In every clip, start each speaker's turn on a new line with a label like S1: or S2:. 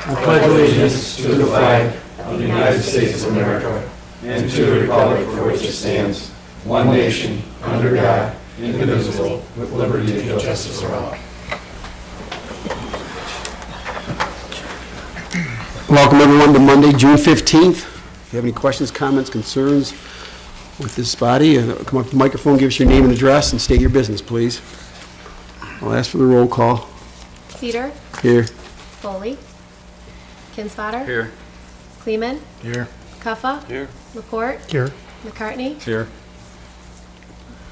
S1: I pledge allegiance to the flag of the United States of America and to the republic for which it stands, one nation, under God, indivisible, with liberty and justice for all.
S2: Welcome everyone to Monday, June 15th. If you have any questions, comments, concerns with this body, come up to the microphone, give us your name and address, and state your business, please. I'll ask for the roll call.
S3: Cedar.
S2: Here.
S3: Foley. Kinsfater.
S4: Here.
S3: Kleeman.
S4: Here.
S3: Cuffa.
S4: Here.
S3: Laporte.
S5: Here.
S3: McCartney.
S4: Here.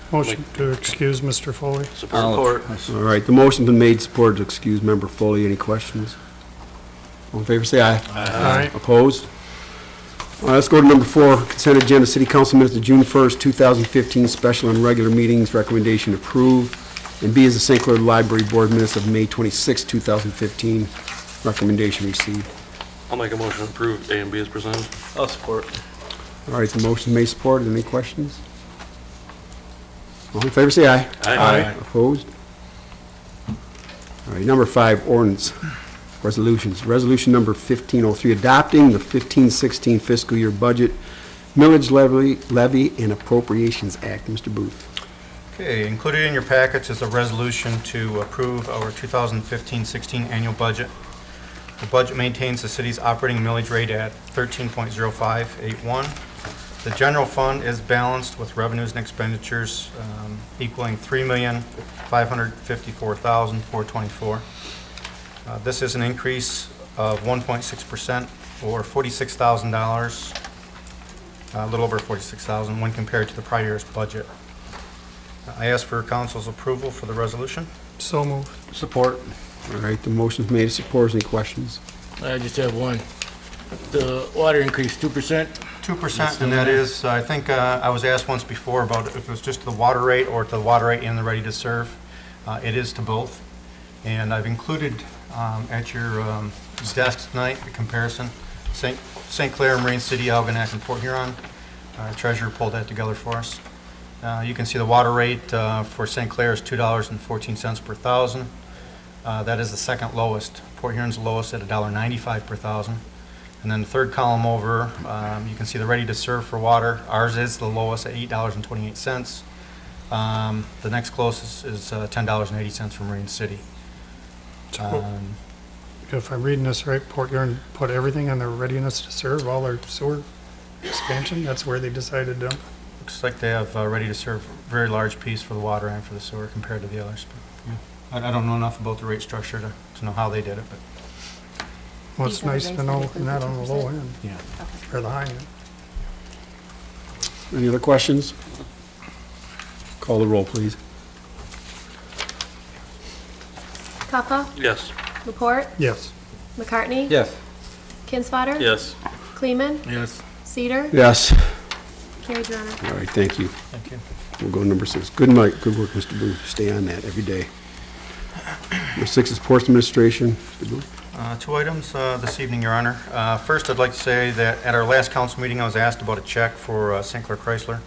S5: Motion to excuse Mr. Foley.
S4: Support.
S2: All right, the motion's been made, supported to excuse Member Foley. Any questions? All in favor, say aye.
S5: Aye.
S2: Opposed? All right, let's go to number 4, consent agenda, City Council minutes of June 1st, 2015, special and regular meetings, recommendation approved. And B is the St. Clair Library Board minutes of May 26, 2015, recommendation received.
S4: I'll make a motion to approve A and B as presented. I'll support.
S2: All right, the motion made, supported. Any questions? All in favor, say aye.
S4: Aye.
S2: Opposed? All right, number 5, ordinance resolutions. Resolution number 1503, adopting the 15-16 fiscal year budget, millage levy and appropriations act. Mr. Booth.
S6: Okay, included in your package is a resolution to approve our 2015-16 annual budget. The budget maintains the city's operating millage rate at 13.0581. The general fund is balanced with revenues and expenditures equaling $3,554,424. This is an increase of 1.6% or $46,000, a little over $46,000 when compared to the prior year's budget. I ask for council's approval for the resolution.
S5: So moved.
S4: Support.
S2: All right, the motion's made, supported. Any questions?
S7: I just have one. The water increase 2%?
S6: 2%, and that is, I think I was asked once before about if it was just the water rate or to the water rate and the ready to serve. It is to both. And I've included at your desk tonight the comparison. St. Clair, Marine City, Algonac, and Port Huron. Our treasurer pulled that together for us. You can see the water rate for St. Clair is $2.14 per thousand. That is the second lowest. Port Huron's the lowest at $1.95 per thousand. And then the third column over, you can see the ready to serve for water. Ours is the lowest at $8.28. The next closest is $10.80 for Marine City.
S5: If I'm reading this right, Port Huron put everything on their readiness to serve, all their sewer expansion. That's where they decided to.
S6: Looks like they have ready to serve a very large piece for the water and for the sewer compared to the others. But, yeah. I don't know enough about the rate structure to know how they did it. But
S5: Well, it's nice to know not on the low end.
S6: yeah.
S5: Or the high end.
S2: Any other questions? Call the roll, please.
S3: Cuffa.
S4: Yes.
S3: Laporte.
S5: Yes.
S3: McCartney.
S4: Yes.
S3: Kinsfater.
S4: Yes.
S3: Kleeman.
S7: Yes.
S3: Cedar.
S2: Yes.
S3: Carried, Your Honor.
S2: All right, thank you.
S6: Thank you.
S2: We'll go to number 6. Good night. Good work, Mr. Booth. Stay on that every day. Number 6 is Ports Administration. Mr. Booth.
S6: 2 items this evening, Your Honor. First, I'd like to say that at our last council meeting, I was asked about a check for St. Clair Chrysler.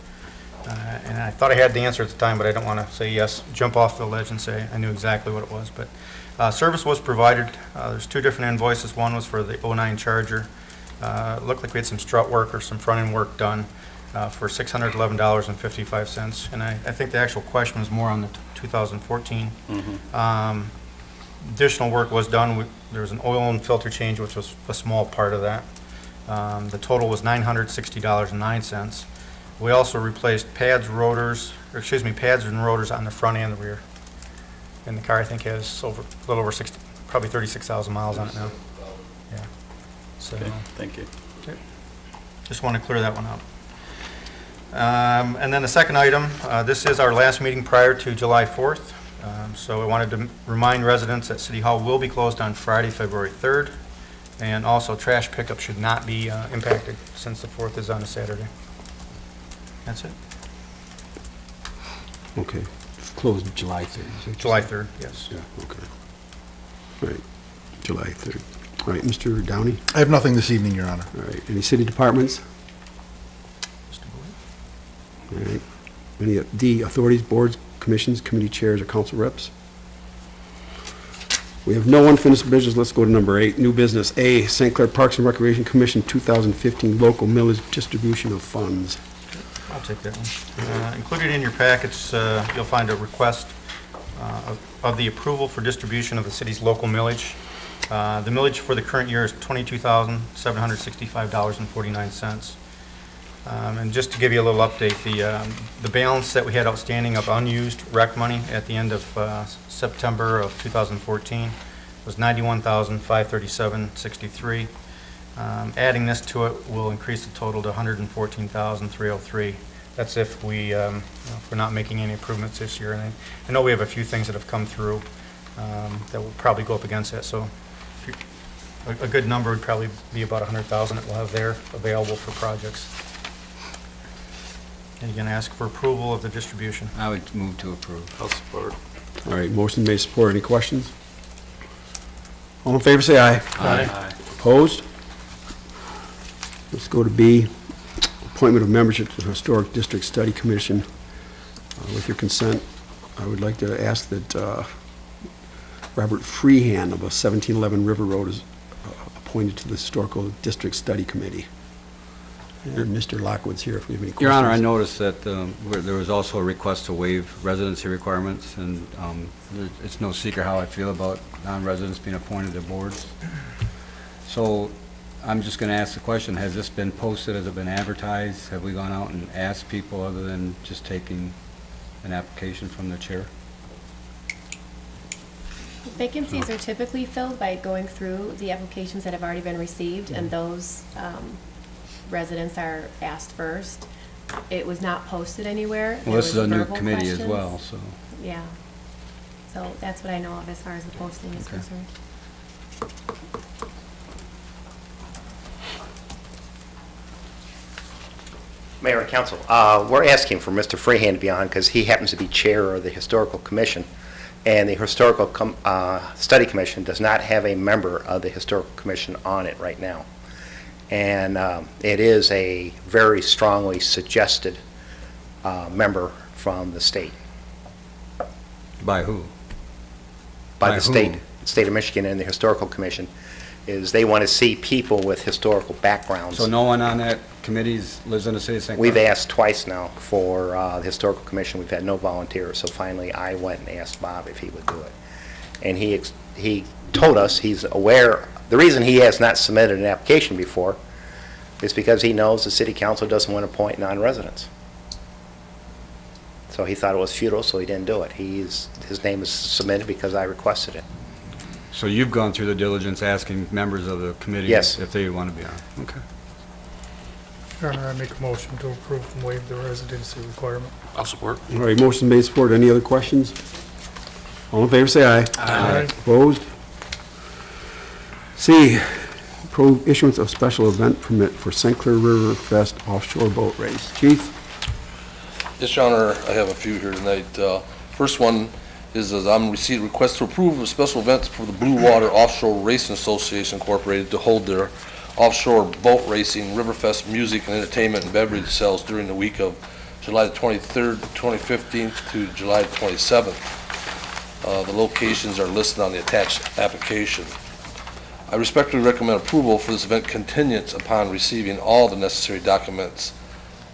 S6: And I thought I had the answer at the time, but I don't want to say yes, jump off the ledge and say I knew exactly what it was. But service was provided. There's 2 different invoices. One was for the 09 Charger. It looked like we had some strut work or some front-end work done for $611.55. And I think the actual question was more on the 2014. Mm-hmm. Additional work was done. There was an oil and filter change, which was a small part of that. The total was $960.09. We also replaced pads and rotors on the front and the rear. And the car, I think, has a little over 60, probably 36,000 miles on it now. Yeah. So,
S4: okay. Thank you.
S6: Okay. Just want to clear that one up. And then the second item, this is our last meeting prior to July 4th. So I wanted to remind residents that City Hall will be closed on Friday, February 3rd. And also trash pickup should not be impacted since the 4th is on a Saturday. That's it.
S2: Okay. Closed July 3rd.
S6: July 3rd, yes.
S2: Yeah, okay. All right. July 3rd. All right, Mr. Downey?
S8: I have nothing this evening, Your Honor.
S2: All right. Any city departments? All right. Any D, authorities, boards, commissions, committee chairs, or council reps? We have no unfinished business. Let's go to number 8, new business. A, St. Clair Parks and Recreation Commission 2015 local millage distribution of funds.
S6: I'll take that one. Included in your packets, you'll find a request of the approval for distribution of the city's local millage. The millage for the current year is $22,765.49. And just to give you a little update, the balance that we had outstanding of unused rec money at the end of September of 2014 was $91,537.63. Adding this to it will increase the total to $114,303. That's if we're not making any improvements this year. And I know we have a few things that have come through that will probably go up against that. So a good number would probably be about $100,000 that we'll have there available for projects. And you're going to ask for approval of the distribution.
S8: I would move to approve.
S4: I'll support.
S2: All right, motion made, support. Any questions? All in favor, say aye.
S4: Aye.
S2: Opposed? Let's go to B, appointment of membership to the Historic District Study Commission. With your consent, I would like to ask that Robert Freehand of 1711 River Road is appointed to the Historical District Study Committee. And Mr. Lockwood's here if we have any questions.
S8: Your Honor, I noticed that there was also a request to waive residency requirements, and it's no secret how I feel about non-residents being appointed to boards. So I'm just going to ask the question, has this been posted? Has it been advertised? Have we gone out and asked people other than just taking an application from the chair?
S3: Vacancies are typically filled by going through the applications that have already been received, and those residents are asked first. It was not posted anywhere.
S8: Well, this is a new committee as well, so.
S3: Yeah. So that's what I know of as far as the posting is concerned.
S9: Mayor and Council, we're asking for Mr. Freehand to be on because he happens to be chair of the Historical Commission, and the Historical Study Commission does not have a member of the Historical Commission on it right now. And it is a very strongly suggested member from the state.
S8: By who?
S9: By the state of Michigan and the Historical Commission, is they want to see people with historical backgrounds.
S8: So no one on that committee lives in the city of St. Clair?
S9: We've asked twice now for the Historical Commission. We've had no volunteers. So finally I went and asked Bob if he would do it. And he told us he's aware. The reason he has not submitted an application before is because he knows the city council doesn't want to appoint non-residents. So he thought it was futile, so he didn't do it. His name is submitted because I requested it.
S8: So you've gone through the diligence asking members of the committee
S9: Yes.
S8: if they want to be on? Okay.
S5: Your Honor, I make a motion to approve and waive the residency requirement.
S4: I'll support.
S2: All right, motion made, support. Any other questions? All in favor, say aye.
S5: Aye.
S2: Opposed? C, issuance of special event permit for St. Clair River Fest offshore boat race. Chief?
S10: Yes, Your Honor, I have a few here tonight. First one is I'm received request to approve of special events for the Blue Water Offshore Racing Association Incorporated to hold their offshore boat racing Riverfest music and entertainment and beverage sales during the week of July the 23rd, 2015 to July the 27th. The locations are listed on the attached application. I respectfully recommend approval for this event contingent upon receiving all the necessary documents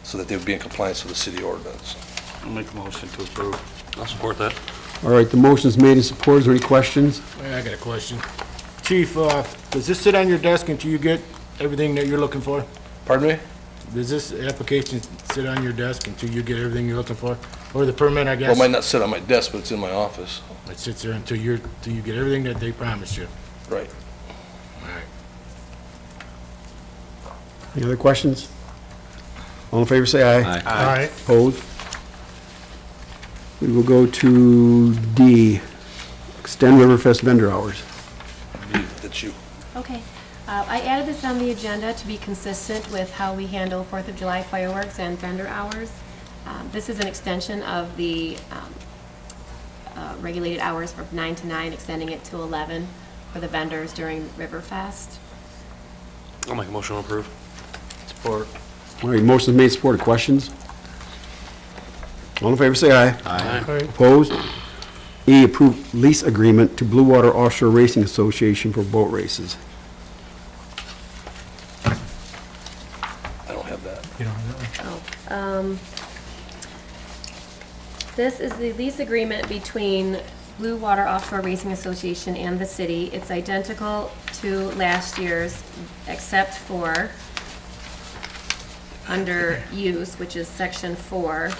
S10: so that they would be in compliance with the city ordinance.
S4: I'll make a motion to approve. I'll support that.
S2: All right, the motion's made and supported. Is there any questions?
S7: I got a question. Chief, does this sit on your desk until you get everything that you're looking for?
S10: Pardon me?
S7: Does this application sit on your desk until you get everything you're looking for? Or the permit, I guess?
S10: Well, it might not sit on my desk, but it's in my office.
S7: It sits there until you get everything that they promised you.
S10: Right.
S7: All right.
S2: Any other questions? All in favor, say aye.
S8: Aye.
S5: Aye.
S2: Opposed? We will go to D, extend Riverfest vendor hours.
S10: That's you.
S3: Okay. I added this on the agenda to be consistent with how we handle 4th of July fireworks and vendor hours. This is an extension of the regulated hours from 9 to 9, extending it to 11 for the vendors during Riverfest.
S4: I'll make a motion to approve.
S10: Support.
S2: All right, motion's made, supported. Questions? All in favor, say aye.
S4: Aye.
S5: Aye.
S2: Opposed? E, approve lease agreement to Blue Water Offshore Racing Association for boat races.
S10: I don't have that.
S6: You don't have that one?
S3: This is the lease agreement between Blue Water Offshore Racing Association and the city. It's identical to last year's, except for under use, which is section 4.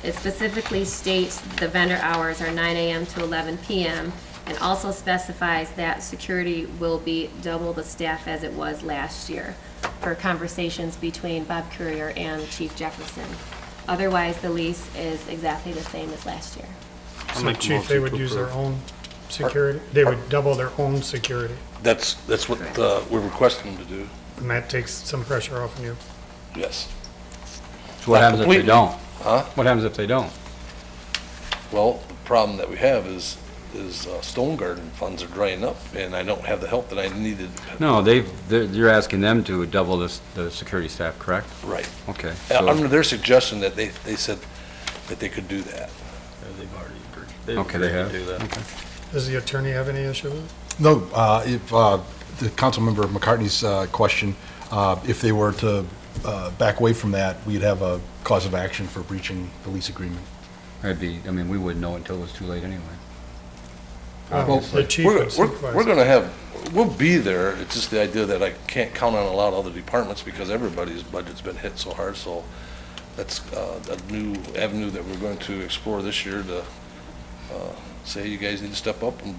S3: It specifically states the vendor hours are 9 a.m. to 11 p.m. and also specifies that security will be double the staff as it was last year for conversations between Bob Courier and Chief Jefferson. Otherwise, the lease is exactly the same as last year.
S5: So Chief, they would use their own security? They would double their own security,
S10: That's what we're requesting them to do,
S5: and that takes some pressure off of you.
S10: yes.
S8: So what happens if they
S10: completely.
S8: don't?
S10: Huh?
S8: What happens if they don't?
S10: Well, the problem that we have is Stone Garden funds are drying up, and I don't have the help that I needed.
S8: No, you're asking them to double the security staff, correct?
S10: Right.
S8: Okay. so-
S10: Under their suggestion that they said that they could do that.
S4: They've already agreed.
S8: Okay, they have?
S4: To do that.
S8: Okay.
S5: Does the attorney have any issue with it?
S1: No, if, the Councilmember McCartney's question, if they were to back away from that, we'd have a cause of action for breaching the lease agreement.
S8: We wouldn't know until it was too late anyway.
S5: The chief
S10: We're
S5: would supervise.
S10: we'll be there. It's just the idea that I can't count on a lot of other departments because everybody's budget's been hit so hard. So that's a new avenue that we're going to explore this year to say you guys need to step up and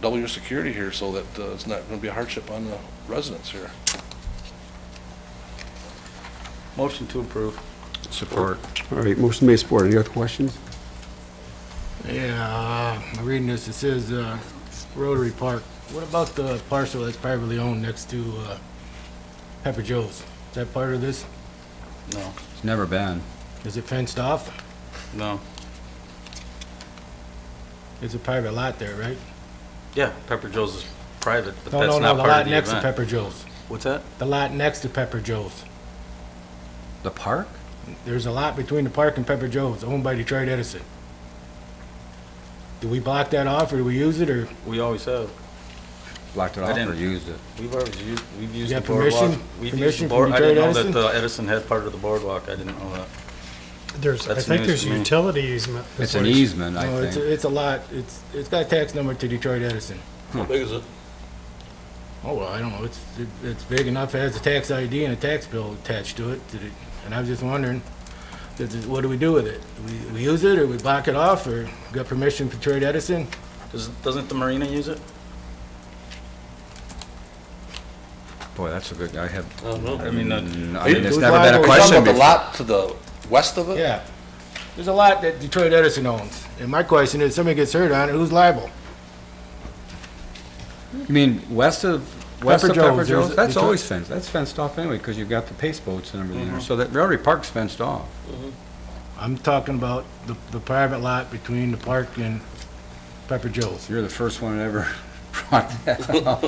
S10: double your security here so that it's not going to be a hardship on the residents here.
S4: Motion to approve.
S8: Support.
S2: All right, motion made, support. Any other questions?
S7: Yeah, I'm reading this, it says Rotary Park. What about the parcel that's privately owned next to Pepper Joe's? Is that part of this?
S4: No,
S8: It's never been.
S7: Is it fenced off?
S4: no.
S7: It's a private lot there, right?
S4: Yeah, Pepper Joe's is private, but
S7: No,
S4: that's
S7: no, no,
S4: not
S7: the
S4: part
S7: lot
S4: of the
S7: next to
S4: event.
S7: Pepper Joe's.
S4: What's that?
S7: The lot next to Pepper Joe's.
S8: The park?
S7: There's a lot between the park and Pepper Joe's, owned by Detroit Edison. Do we block that off, or do we use it, or
S4: We always have.
S8: Blocked it
S4: I
S8: off or
S4: didn't-
S8: used it?
S4: We've used
S7: You
S4: the
S7: got permission?
S4: boardwalk. We've used
S7: Permission
S4: the
S7: from
S4: board. I didn't know
S7: Detroit
S4: that Edison had part of the boardwalk. I didn't know that.
S5: There's, I
S4: That's
S5: think
S4: news
S5: there's
S4: to me.
S5: utility easement.
S8: It's an easement, I
S7: no?
S8: think.
S7: It's a lot. It's got a tax number to Detroit Edison.
S10: How big is it?
S7: Oh, well, I don't know. It's big enough. It has a tax ID and a tax bill attached to it. And I was just wondering, what do we do with it? Do we use it, or we block it off, or got permission from Detroit Edison?
S4: Doesn't the marina use it?
S8: Boy, that's a good, I have,
S10: I don't know.
S4: I mean,
S8: it's
S7: Who's
S8: never been a
S7: liable?
S10: Are you talking
S8: question
S10: about the
S8: before.
S10: lot to the west of it?
S7: Yeah. There's a lot that Detroit Edison owns. And my question is, somebody gets hurt on it, who's liable?
S8: You mean west of
S7: Pepper
S8: Pepper
S7: Joe's,
S8: Joe's?
S7: there's-
S8: That's always fenced. That's fenced off anyway, because you've got the pace boats and everything there. So that Rotary Park's fenced off.
S7: I'm talking about the private lot between the park and Pepper Joe's.
S8: You're the first one that ever brought that up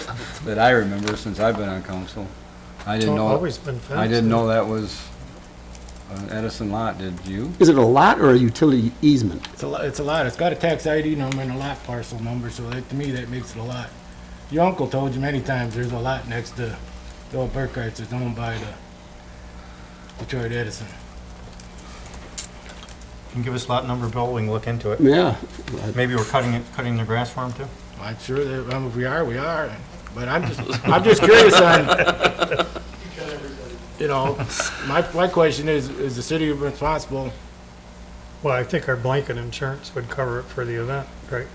S8: that I remember since I've been on council. I
S5: It's
S8: didn't know,
S5: always been fenced.
S8: I didn't know that was an Edison lot, did you?
S2: Is it a lot or a utility easement?
S7: It's a lot. It's a lot. It's got a tax ID number and a lot parcel number, so that, to me, that makes it a lot. Your uncle told you many times there's a lot next to the old Burkhart's that's owned by the Detroit Edison.
S6: You can give us lot number, Bill, we can look into it.
S2: Yeah.
S6: Maybe we're cutting the grass for them too?
S7: I'm sure that, if we are. But I'm just curious on, you know, my question is the city responsible?
S5: Well, I think our blanket insurance would cover it for the event, right,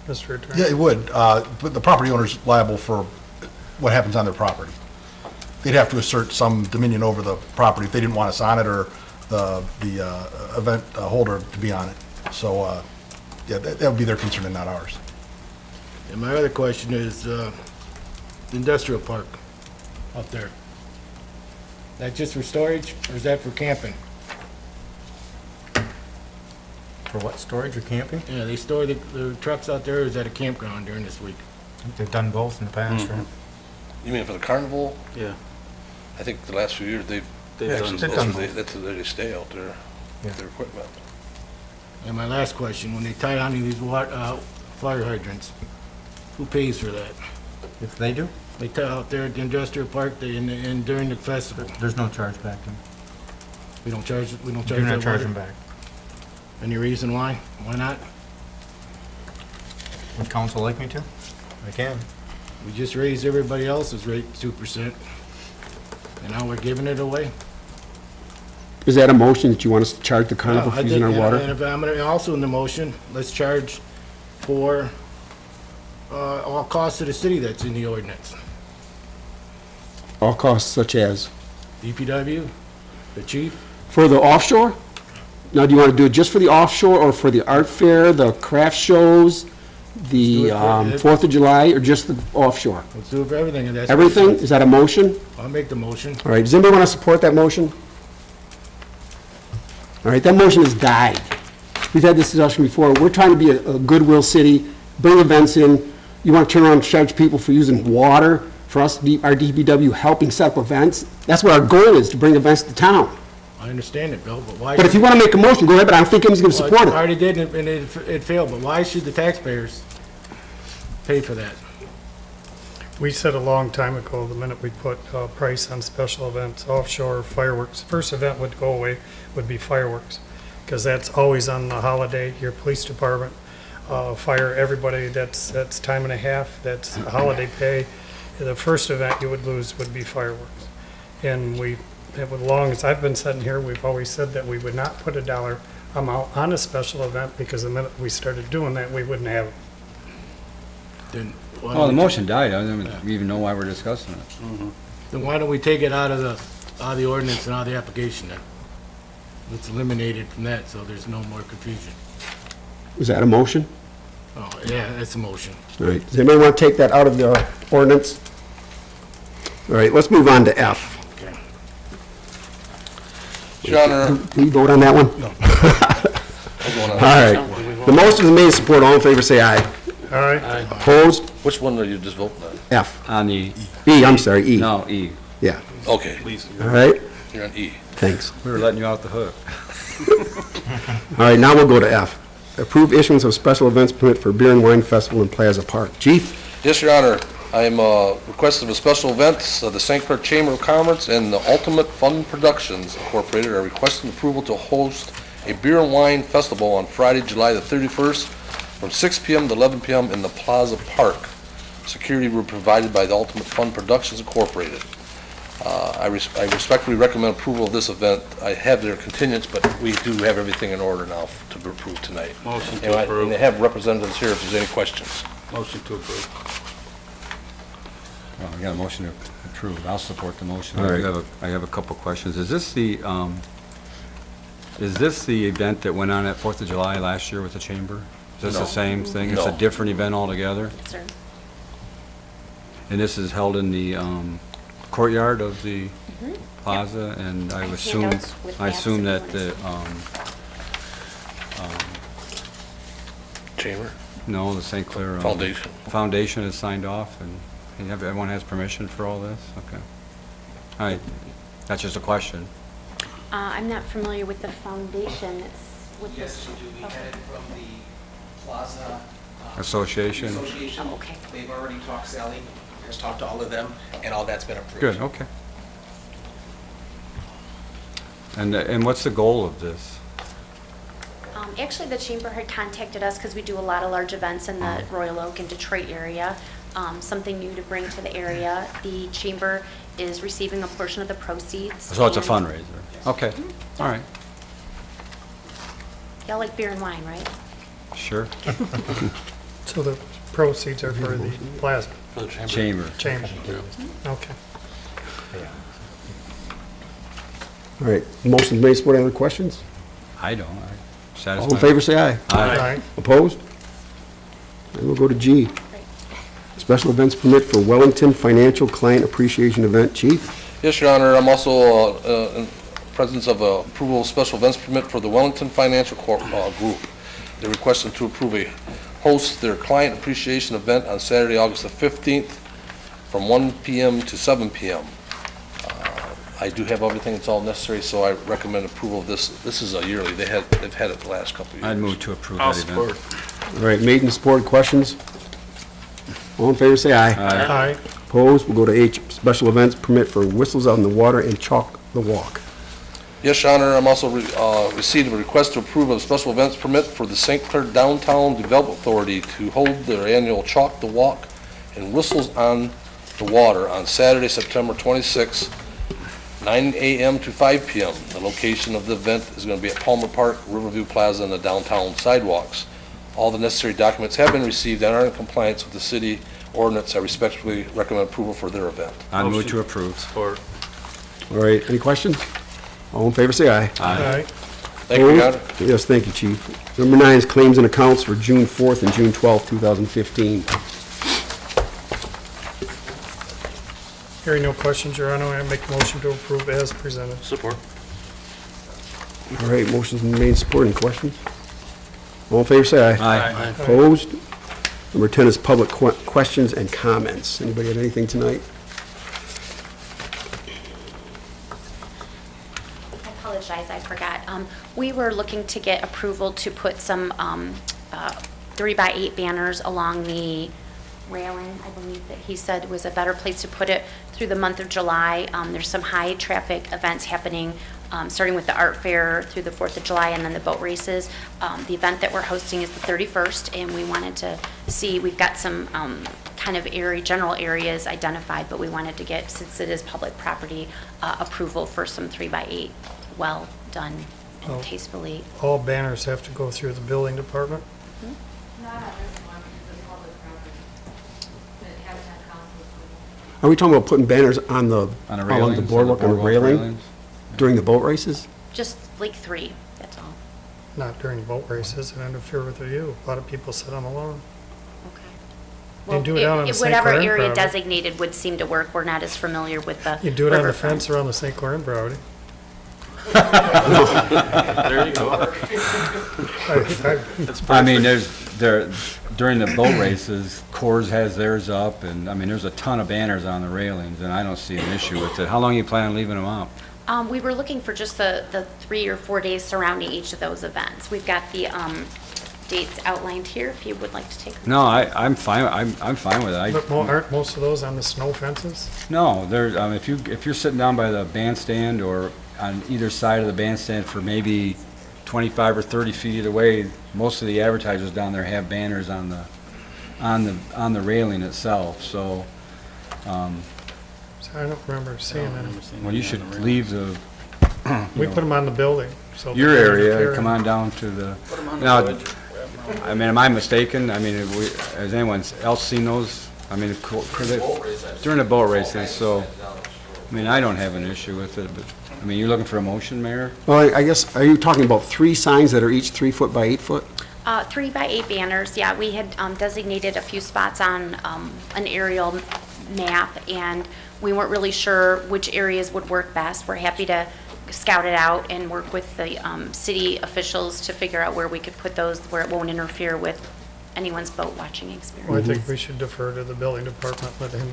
S5: Mr. Attorney?
S1: Yeah, it would, but the property owner's liable for what happens on their property. They'd have to assert some dominion over the property if they didn't want us on it, or the event holder to be on it. So, yeah, that would be their concern and not ours.
S7: And my other question is, the industrial park up there. That just for storage, or is that for camping?
S6: For what, storage or camping?
S7: Yeah, they store the trucks out there, or is that a campground during this week?
S6: They've done both in the past, right?
S10: You mean for the carnival?
S4: Yeah.
S10: I think the last few years they've
S4: They've
S10: actually,
S4: done
S6: both.
S10: that's where they stay out there
S6: Yeah.
S10: with their equipment.
S7: And my last question, when they tie on these fire hydrants, who pays for that?
S6: If they do,
S7: They tie out there at the industrial park, and during the festival.
S6: there's no charge back to them.
S7: We don't charge
S6: Do not
S7: that
S6: charge
S7: water?
S6: them back.
S7: Any reason why? Why not?
S6: Would council like me to? I can.
S7: We just raised everybody else's rate 2%, and now we're giving it away?
S2: Is that a motion that you want us to charge the carnival
S7: I
S2: for using our
S7: think-
S2: water?
S7: And if I'm gonna, also in the motion, let's charge for all costs to the city that's in the ordinance.
S2: All costs such as?
S7: DPW, the chief,
S2: For the offshore? Now, do you want to do it just for the offshore, or for the art fair, the craft shows, the
S7: Let's do it for-
S2: 4th of July, or just the offshore?
S7: let's do it for everything, and that's.
S2: Everything? Is that a motion?
S7: I'll make the motion.
S2: All right, does anybody want to support that motion? All right, that motion has died. We've had this discussion before. We're trying to be a goodwill city, bring events in. You want to turn around and charge people for using water, for us, our DPW helping set up events? That's what our goal is, to bring events to town.
S7: I understand it, Bill, but why?
S2: But if you want to make a motion, go ahead, but I don't think anyone's going to support
S7: I
S2: it.
S7: already did, and it failed, but why should the taxpayers pay for that?
S5: We said a long time ago, the minute we put a price on special events, offshore fireworks, first event would go away, would be fireworks. Because that's always on the holiday, your police department, fire, everybody, that's time and a half, that's holiday pay. The first event you would lose would be fireworks. And as long as I've been sitting here, we've always said that we would not put a dollar amount on a special event, because the minute we started doing that, we wouldn't have it.
S7: Then why
S8: Well, the
S7: don't we-
S8: motion died. I don't even know why we're discussing it.
S7: Then why don't we take it out of the ordinance and out of the application then? Let's eliminate it from that, so there's no more confusion.
S2: Is that a motion?
S7: Oh, yeah, that's a motion.
S2: All right, does anybody want to take that out of the ordinance? All right, let's move on to F.
S7: Okay.
S10: Your Honor,
S2: Can we vote on that one? All right. The motion is made, support, all in favor, say aye.
S5: All right?
S2: Opposed?
S10: which one are you just voting on?
S2: F.
S8: On the,
S2: E, I'm sorry, E.
S8: no, E.
S2: Yeah,
S10: Okay,
S2: all right,
S10: you're on E.
S2: thanks.
S8: We were letting you off the hook.
S2: All right, now we'll go to F. Approve issuance of special events permit for Beer and Wine Festival in Plaza Park. Chief?
S10: Yes, Your Honor, I am requesting of special events of the St. Clair Chamber of Commerce and the Ultimate Fun Productions Incorporated are requesting approval to host a beer and wine festival on Friday, July the 31st from 6 p.m. to 11 p.m. in the Plaza Park. Security were provided by the Ultimate Fun Productions Incorporated. I respectfully recommend approval of this event. I have their continuance, but we do have everything in order now to be approved tonight.
S4: Motion
S10: And
S4: to approve.
S10: and they have representatives here if there's any questions.
S4: Motion to approve.
S8: Well, we got a motion to approve. I'll support the motion.
S2: All right.
S8: I have a couple questions. Is this the event that went on at 4th of July last year with the chamber? Is this the
S10: No.
S8: same thing? It's a
S10: No.
S8: different event altogether?
S3: Yes, sir.
S8: And this is held in the courtyard of the plaza, and I
S3: I have
S8: assume,
S3: handouts with maps if you
S8: that
S3: want
S8: the,
S10: Chamber?
S8: no, the St. Clair
S10: Foundation.
S8: Foundation has signed off, and everyone has permission for all this? Okay. All right, that's just a question.
S11: I'm not familiar with the foundation. It's with
S12: Yes, you do. We had it from the Plaza
S8: Association?
S12: Association.
S11: Oh, okay.
S12: They've already talked, Sally has talked to all of them, and all that's been approved.
S8: Good, okay. And what's the goal of this?
S11: Actually, the chamber had contacted us because we do a lot of large events in the Royal Oak and Detroit area. Something new to bring to the area. The chamber is receiving a portion of the proceeds.
S8: So it's a
S11: and-
S8: fundraiser? Okay, all right,
S11: Y'all like beer and wine, right?
S8: sure.
S5: So the proceeds are for the plaza
S10: For the chamber.
S8: Chamber.
S5: chamber? Okay.
S2: All right, motion made, support, any other questions?
S8: I don't, I
S2: All
S8: satisfied.
S2: in favor, say aye.
S8: Aye.
S2: Opposed? And we'll go to G. Special events permit for Wellington Financial Client Appreciation Event. Chief?
S10: Yes, Your Honor, I'm also in presence of approval of special events permit for the Wellington Financial Group. They're requesting to host their client appreciation event on Saturday, August the 15th from 1 p.m. to 7 p.m. I do have everything that's all necessary, so I recommend approval of this. This is a yearly. They've had it the last couple of years.
S8: I'd move to approve
S4: I'll
S8: that event.
S4: support.
S2: All right, made and supported, questions? All in favor, say aye.
S5: Aye.
S2: Opposed? We'll go to H, special events permit for whistles on the water and chalk the walk.
S10: Yes, Your Honor, I'm also received a request to approve a special events permit for the St. Clair Downtown Development Authority to hold their annual Chalk the Walk and Whistles on the Water on Saturday, September 26, 9 a.m. to 5 p.m. The location of the event is going to be at Palmer Park, Riverview Plaza, and the downtown sidewalks. All the necessary documents have been received and are in compliance with the city ordinance. I respectfully recommend approval for their event.
S8: I'd move to approve.
S4: Support.
S2: All right, any questions? All in favor, say aye.
S5: Aye.
S10: Thank you, Your Honor.
S2: Yes, thank you, Chief. Number 9 is claims and accounts for June 4th and June 12th, 2015.
S5: Hearing no questions, Your Honor, I make a motion to approve as presented.
S4: Support.
S2: All right, motion's been made and supported. Any questions? All in favor, say aye.
S8: Aye.
S2: Opposed? Number 10 is public questions and comments. Anybody have anything tonight?
S11: I apologize, I forgot. We were looking to get approval to put some 3x8 banners along the railing. I believe that he said was a better place to put it through the month of July. There's some high-traffic events happening, starting with the art fair through the 4th of July and then the boat races. The event that we're hosting is the 31st, and we wanted to see, we've got some kind of general areas identified, but we wanted to get, since it is public property, approval for some 3x8 well done and
S5: Oh.
S11: tastefully.
S5: All banners have to go through the building department?
S3: Not on this one, because it's public property. The Habitat Council.
S2: Are we talking about putting banners on the,
S8: On the
S2: along
S8: railings?
S2: the boardwalk on the railing
S8: railings?
S2: during the boat races?
S11: Just like 3, that's all.
S5: Not during boat races and interfere with the view. A lot of people sit on the lawn.
S11: Okay.
S5: You do it out on the St.
S11: Whatever
S5: Clair
S11: area
S5: property.
S11: designated would seem to work. We're not as familiar with the
S5: You do it on the
S11: riverfront.
S5: fence around the St. Clair property.
S4: There you go.
S8: I mean, during the boat races, Coors has theirs up, and, I mean, there's a ton of banners on the railings, and I don't see an issue with it. How long you plan on leaving them up?
S11: We were looking for just the 3 or 4 days surrounding each of those events. We've got the dates outlined here, if you would like to take them.
S8: No, I'm fine, I'm fine with it.
S5: But aren't most of those on the snow fences?
S8: No, if you're sitting down by the bandstand or on either side of the bandstand for maybe 25 or 30 feet either way, most of the advertisers down there have banners on the railing itself, so,
S5: So I don't remember seeing any.
S8: well, you should leave the,
S5: We put them on the building, so.
S8: your
S5: they
S8: area,
S5: interfere.
S8: come on down to the, now, I mean, am I mistaken? I mean, has anyone else seen those? I mean, during the boat races, so, I mean, I don't have an issue with it, but, I mean, you're looking for a motion, Mayor?
S2: Well, I guess, are you talking about 3 signs that are each 3 foot by 8 foot?
S11: 3x8 banners, yeah. We had designated a few spots on an aerial map, and we weren't really sure which areas would work best. We're happy to scout it out and work with the city officials to figure out where we could put those, where it won't interfere with anyone's boat watching experience.
S5: Well, I think we should defer to the building department, let him,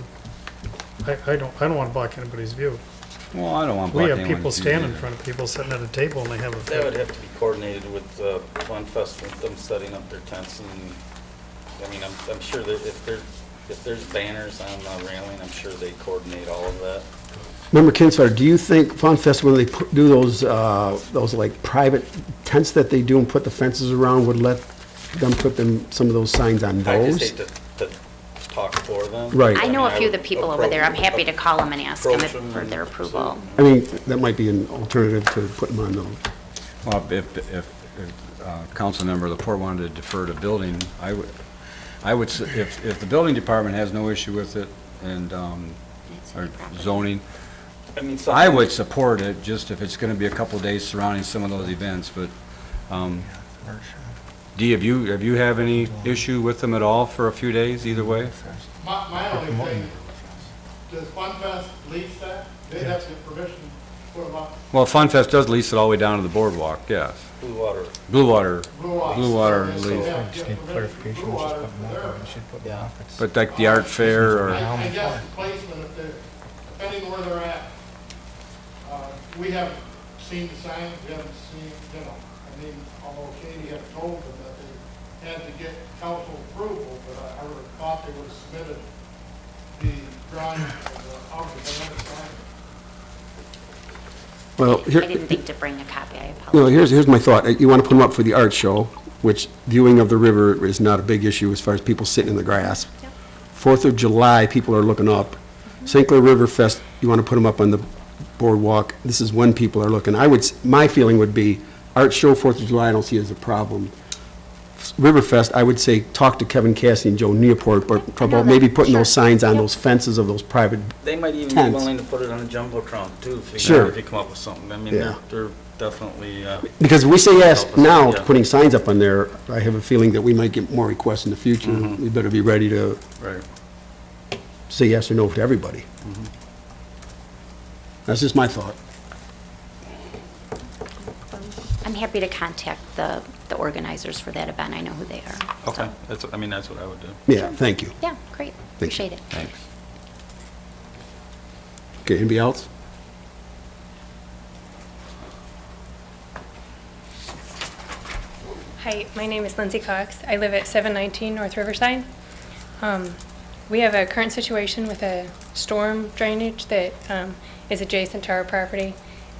S5: I don't want to block anybody's view.
S8: Well, I don't want to
S5: We
S8: block
S5: have people
S8: anyone's view
S5: stand in
S8: either.
S5: front of people sitting at a table and they have a
S13: That would
S5: fit.
S13: have to be coordinated with Fun Fest, with them setting up their tents, and, I mean, I'm sure that if there's banners on the railing, I'm sure they coordinate all of that.
S2: Member Kinsler, do you think Fun Fest, when they do those like private tents that they do and put the fences around, would let them put some of those signs on
S13: I
S2: those?
S13: just hate to talk for them.
S2: Right.
S11: I know a
S13: mean,
S11: few of
S13: would
S11: the people over there. I'm happy to call them and ask them
S13: approach them
S11: for their approval.
S2: I mean, that might be an alternative to put them on those.
S8: Well, if council member Laporte wanted to defer to building, I would, if the building department has no issue with it and, or zoning,
S13: I mean,
S8: I would support it, just if it's gonna be a couple of days surrounding some of those events, but, Dee, have you have any issue with them at all for a few days, either way?
S14: My only thing, does Fun Fest lease that? They have to get permission to put them up.
S8: Well, Fun Fest does lease it all the way down to the boardwalk, yes.
S13: Blue Water.
S8: Blue Water,
S14: Blue Water.
S8: Blue Water
S14: So
S8: lease.
S14: they have to get permission from Blue Water for their-
S8: But like the art fair or,
S14: I guess the placement, if they're, depending where they're at. we haven't seen the signs, we haven't seen, you know, I mean, although Katie had told them that they had to get council approval, but I would have thought they would have submitted the drawings of the outdoor sign.
S2: Well, here,
S11: I didn't think to bring a copy, I apologize.
S2: no, here's my thought. You want to put them up for the art show, which viewing of the river is not a big issue as far as people sitting in the grass.
S11: Yep.
S2: 4th of July, people are looking up. St. Clair River Fest, you want to put them up on the boardwalk. This is when people are looking. My feeling would be, art show, 4th of July, I don't see as a problem. Riverfest, I would say, talk to Kevin Cassidy and Joe Neoport, but about maybe putting those signs on those fences of those private
S13: They might even be
S2: tents.
S13: willing to put it on a jumbotron too, if you,
S2: Sure.
S13: if you come up with something. I mean,
S2: Yeah.
S13: they're definitely,
S2: Because if we say yes
S13: Help us,
S2: now
S13: yeah.
S2: to putting signs up on there, I have a feeling that we might get more requests in the future. We better be ready to
S13: right.
S2: say yes or no to everybody. That's just my thought.
S11: I'm happy to contact the organizers for that event. I know who they are.
S13: Okay,
S11: So,
S13: that's, I mean, that's what I would do.
S2: Yeah, thank you.
S11: yeah, great.
S2: Thank you.
S11: Appreciate it.
S8: Thanks.
S2: Okay, anybody else?
S15: Hi, my name is Lindsay Cox. I live at 719 North Riverside. We have a current situation with a storm drainage that is adjacent to our property.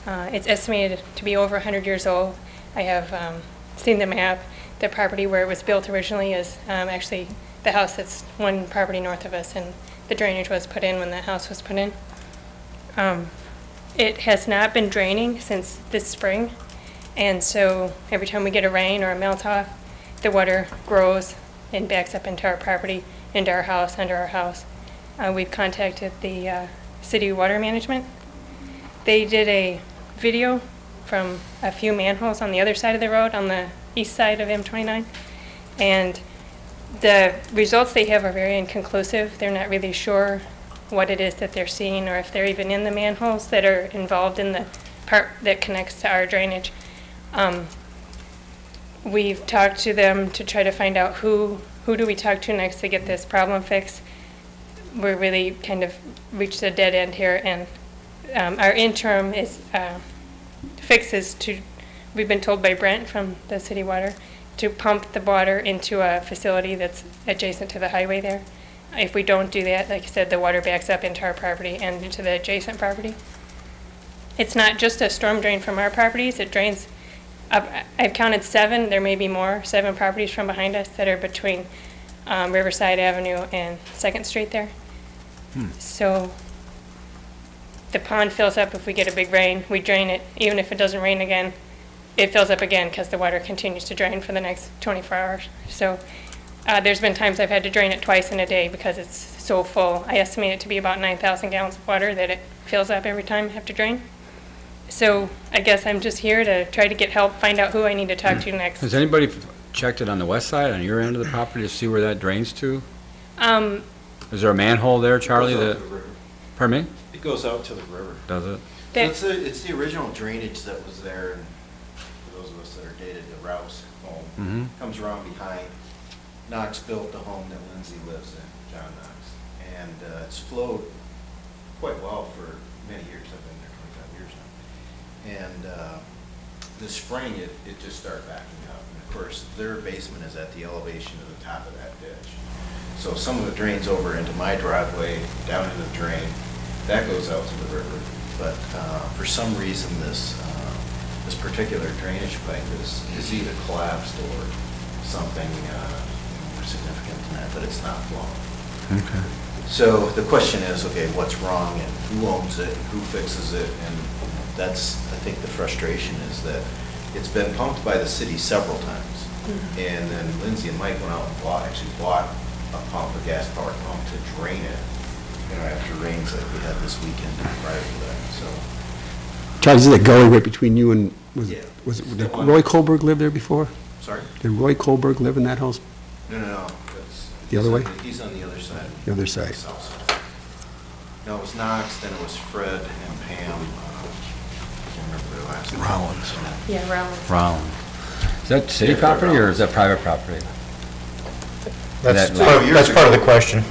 S15: It's estimated to be over 100 years old. I have seen the map. The property where it was built originally is actually the house that's one property north of us, and the drainage was put in when that house was put in. It has not been draining since this spring, and so every time we get a rain or a melt off, the water grows and backs up into our property, into our house, under our house. We've contacted the city water management. They did a video from a few manholes on the other side of the road, on the east side of M29, and the results they have are very inconclusive. They're not really sure what it is that they're seeing, or if they're even in the manholes that are involved in the part that connects to our drainage. We've talked to them to try to find out who do we talk to next to get this problem fixed. We're really kind of reached a dead end here, and our interim is fix is to, we've been told by Brent from the city water, to pump the water into a facility that's adjacent to the highway there. If we don't do that, like I said, the water backs up into our property and into the adjacent property. It's not just a storm drain from our properties, it drains up. I've counted 7, there may be more, 7 properties from behind us that are between Riverside Avenue and 2nd Street there. So the pond fills up if we get a big rain, we drain it. Even if it doesn't rain again, it fills up again because the water continues to drain for the next 24 hours. So there's been times I've had to drain it twice in a day because it's so full. I estimate it to be about 9,000 gallons of water that it fills up every time I have to drain. So I guess I'm just here to try to get help, find out who I need to talk to next.
S8: Has anybody checked it on the west side, on your end of the property, to see where that drains to? Is there a manhole there, Charlie, that, pardon me?
S16: It goes out to the river.
S8: Does it?
S16: So it's the original drainage that was there, and for those of us that are dated, the Rouse home comes around behind. Knox built the home that Lindsay lives in, John Knox, and it's flowed quite well for many years. I've been there 25 years now. And this spring, it just started backing up. And of course, their basement is at the elevation of the top of that ditch. So some of it drains over into my driveway, down into the drain. That goes out to the river. But for some reason, this particular drainage pipe is either collapsed or something more significant than that, but it's not flowing.
S8: Okay.
S16: So the question is, okay, what's wrong, and who owns it, and who fixes it? And that's, I think, the frustration is that it's been pumped by the city several times. And then Lindsay and Mike went out and actually bought a gas-powered pump to drain it, after rains like we had this weekend prior to that, so.
S2: Charlie, is it a gully right between you and, did
S16: That one.
S2: Roy Kohlberg live there before?
S16: Sorry?
S2: Did Roy Kohlberg live in that house?
S16: No.
S2: The other way?
S16: He's on the other side.
S2: The other side.
S16: South side. No, it was Knox, then it was Fred and Pam. I can't remember their last name.
S8: Rollins.
S15: Yeah, Rollins.
S8: Round. Is that city property or is that private property?
S6: That's part of the question.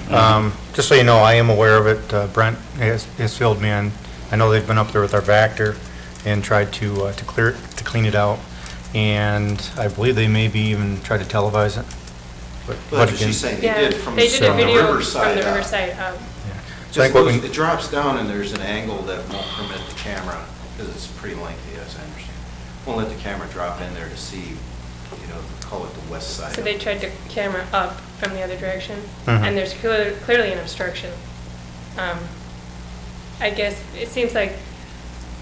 S6: Just so you know, I am aware of it. Brent has filled me in. I know they've been up there with our Vector and tried to clean it out. And I believe they maybe even tried to televise it.
S16: Well, that's what she's saying. They did from
S15: They did a video from
S16: riverside
S15: the
S16: up.
S15: riverside.
S6: So I think what we-
S16: It drops down and there's an angle that won't permit the camera, because it's pretty lengthy, as I understand. Won't let the camera drop in there to see, call it the west side.
S15: So they tried to camera up from the other direction,
S6: Mhm.
S15: and there's clearly an obstruction. I guess it seems like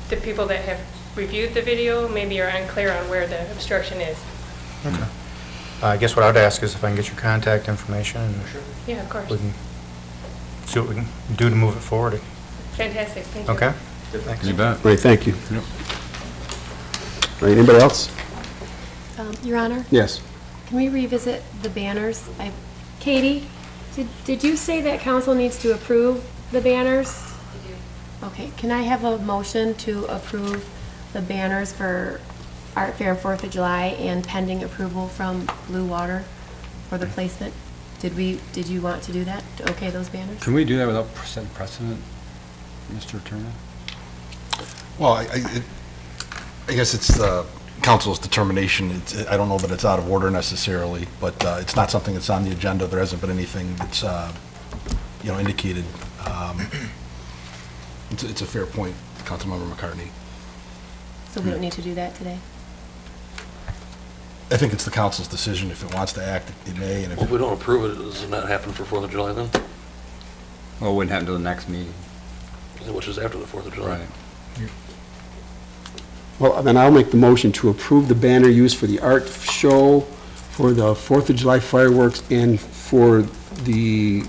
S15: the people that have reviewed the video maybe are unclear on where the obstruction is.
S6: Okay. I guess what I'd ask is if I can get your contact information, and
S15: Yeah, of course.
S6: we can see what we can do to move it forward.
S15: Fantastic, thank you.
S6: Okay? Good, thanks.
S8: You bet.
S2: Great, thank you. All right, anybody else?
S3: Your Honor,
S2: Yes.
S3: can we revisit the banners? Katie, did you say that council needs to approve the banners? Okay, can I have a motion to approve the banners for Art Fair and 4th of July and pending approval from Blue Water for the placement? Did you want to do that, to okay those banners?
S8: Can we do that without setting precedent, Mr. Attorney?
S1: Well, I guess it's the council's determination. I don't know that it's out of order necessarily, but it's not something that's on the agenda. There hasn't been anything that's, indicated. It's a fair point, Councilmember McCartney.
S3: So we don't need to do that today?
S1: I think it's the council's decision. If it wants to act, it may. And
S10: Well, if we don't approve it, doesn't that happen for 4th of July then?
S8: Well, it wouldn't happen until the next meeting.
S10: Which is after the 4th of July.
S8: Right.
S2: Well, then I'll make the motion to approve the banner used for the art show, for the 4th of July fireworks, and for the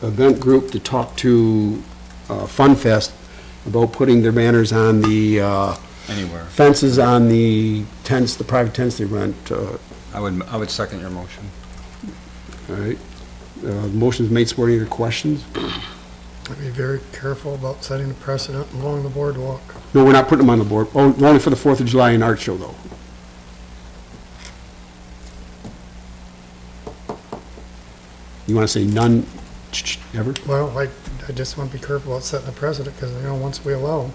S2: event group to talk to Fun Fest about putting their banners on the
S8: Anywhere.
S2: fences on the tents, the private tents they rent.
S8: I would second your motion.
S2: All right. Motion's made, supporting. Any questions?
S5: Be very careful about setting a precedent along the boardwalk.
S2: No, we're not putting them on the board. Oh, only for the 4th of July and art show, though. You want to say none, ever?
S5: Well, I just want to be careful about setting a precedent, because, once we allow them.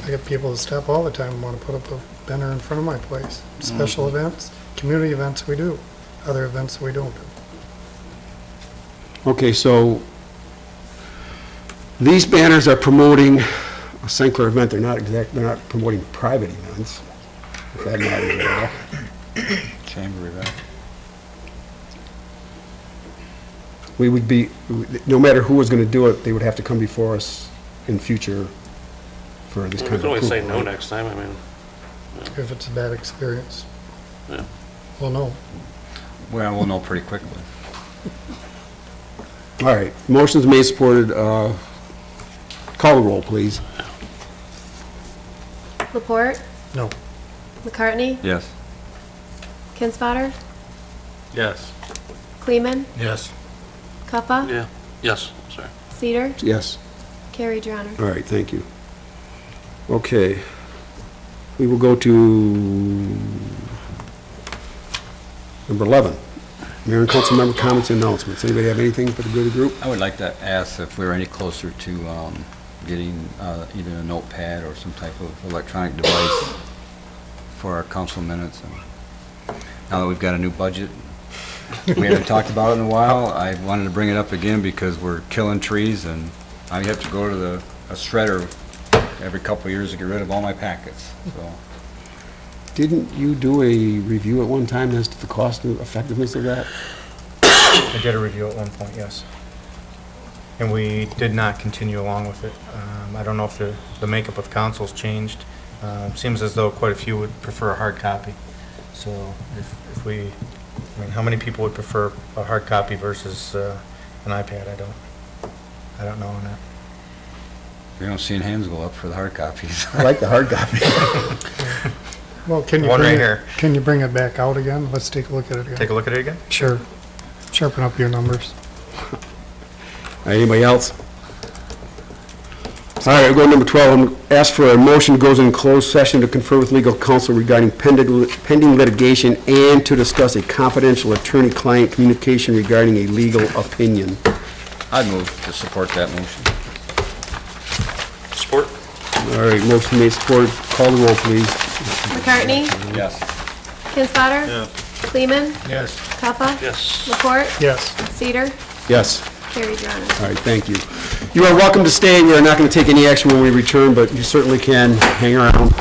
S5: I get people that stop all the time and want to put up a banner in front of my place. Special events, community events we do, other events we don't do.
S2: Okay, so these banners are promoting a St. Clair event. They're not promoting private events. If that matters at all.
S8: Chamber event.
S2: We would be, no matter who was going to do it, they would have to come before us in future for this
S10: We
S2: kind of
S10: can always say
S2: approval,
S10: no
S2: right?
S10: next time, I mean,
S5: If it's a bad experience,
S10: yeah.
S5: we'll know.
S8: Well, we'll know pretty quickly.
S2: All right, motion's made, supported. Call the roll, please.
S3: Laporte,
S5: No.
S3: McCartney,
S8: Yes.
S3: Kinsfater,
S4: Yes.
S3: Kleeman,
S7: Yes.
S3: Cuffa,
S10: Yeah, yes, sorry.
S3: Cedar,
S2: Yes.
S3: carried, Your Honor.
S2: All right, thank you. Okay. We will go to number 11. Mayor and council member comments and announcements. Anybody have anything for the good of the group?
S8: I would like to ask if we're any closer to getting either a notepad or some type of electronic device for our council minutes. And now that we've got a new budget, we haven't talked about it in a while. I wanted to bring it up again because we're killing trees, and I have to go to a shredder every couple of years to get rid of all my packets. So
S2: Didn't you do a review at one time as to the cost and effectiveness of that?
S6: I did a review at one point, yes. And we did not continue along with it. I don't know if the makeup of council's changed. Seems as though quite a few would prefer a hard copy. So if we, how many people would prefer a hard copy versus an iPad? I don't know on that.
S8: we don't see hands go up for the hard copies.
S2: I like the hard copy.
S5: Well, can you bring it back out again? Let's take a look at it again.
S6: Take a look at it again?
S5: Sure. Sharpen up your numbers.
S2: All right, anybody else? All right, we'll go to number 12. Ask for a motion goes in closed session to confer with legal counsel regarding pending litigation and to discuss a confidential attorney-client communication regarding a legal opinion.
S8: I'd move to support that motion.
S4: Support?
S2: All right, motion made, supported. Call the roll, please.
S3: McCartney?
S8: Yes.
S3: Kinsfater?
S13: Yeah.
S3: Kleeman?
S7: Yes.
S3: Puppa?
S4: Yes.
S3: LaPorte?
S5: Yes.
S3: Cedar?
S2: Yes.
S3: Carried, Your Honor.
S2: All right, thank you. You are welcome to stay. We are not going to take any action when we return, but you certainly can hang around.